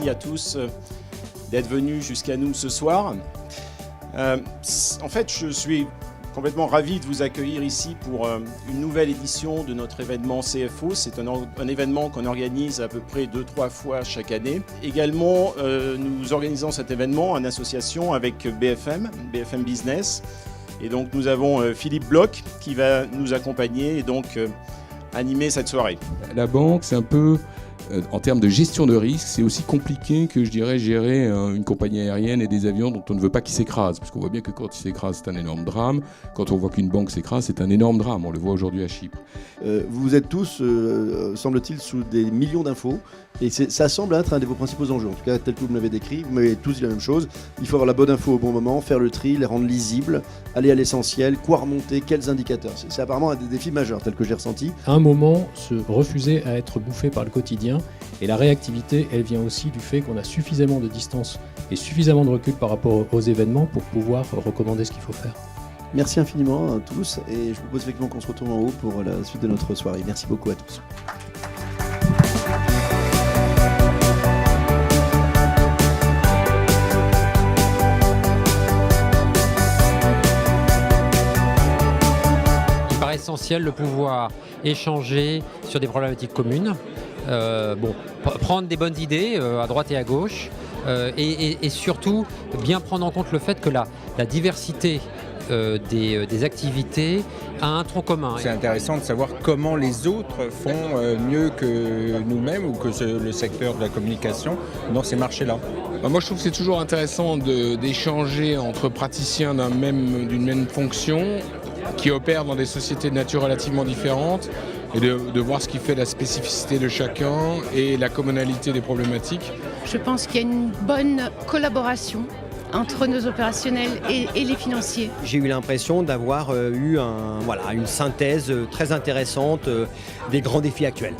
merci à tous d'être venus jusqu'à nous ce soir. En fait, je suis complètement ravi de vous accueillir ici pour une nouvelle édition de notre événement CFO. C'est un événement qu'on organise à peu près 2-3 fois chaque année. Également, nous organisons cet événement en association avec BFM Business. Et donc, nous avons Philippe Bloch qui va nous accompagner et donc animer cette soirée. La banque, c'est un peu, en termes de gestion de risque, c'est aussi compliqué que, je dirais, gérer une compagnie aérienne et des avions dont on ne veut pas qu'ils s'écrasent. Parce qu'on voit bien que quand ils s'écrasent, c'est un énorme drame. Quand on voit qu'une banque s'écrase, c'est un énorme drame. On le voit aujourd'hui à Chypre. Vous êtes tous, semble-t-il, sous des millions d'infos. Et ça semble être un de vos principaux enjeux. En tout cas, tel que vous me l'avez décrit, vous m'avez tous dit la même chose. Il faut avoir la bonne info au bon moment, faire le tri, les rendre lisibles, aller à l'essentiel, quoi remonter, quels indicateurs. C'est apparemment un des défis majeurs, tel que j'ai ressenti. À un moment, se refuser à être bouffé par le quotidien. Et la réactivité, elle vient aussi du fait qu'on a suffisamment de distance et suffisamment de recul par rapport aux événements pour pouvoir recommander ce qu'il faut faire. Merci infiniment à tous et je vous propose effectivement qu'on se retrouve en haut pour la suite de notre soirée. Merci beaucoup à tous. Il paraît essentiel de pouvoir échanger sur des problématiques communes, prendre des bonnes idées à droite et à gauche et surtout bien prendre en compte le fait que la diversité des activités a un tronc commun. C'est intéressant de savoir comment les autres font mieux que nous-mêmes ou que le secteur de la communication dans ces marchés-là. Moi, je trouve que c'est toujours intéressant d'échanger entre praticiens d'une même fonction qui opèrent dans des sociétés de nature relativement différentes et de voir ce qui fait la spécificité de chacun et la commonalité des problématiques. Je pense qu'il y a une bonne collaboration entre nos opérationnels et les financiers. J'ai eu l'impression d'avoir eu une synthèse très intéressante des grands défis actuels.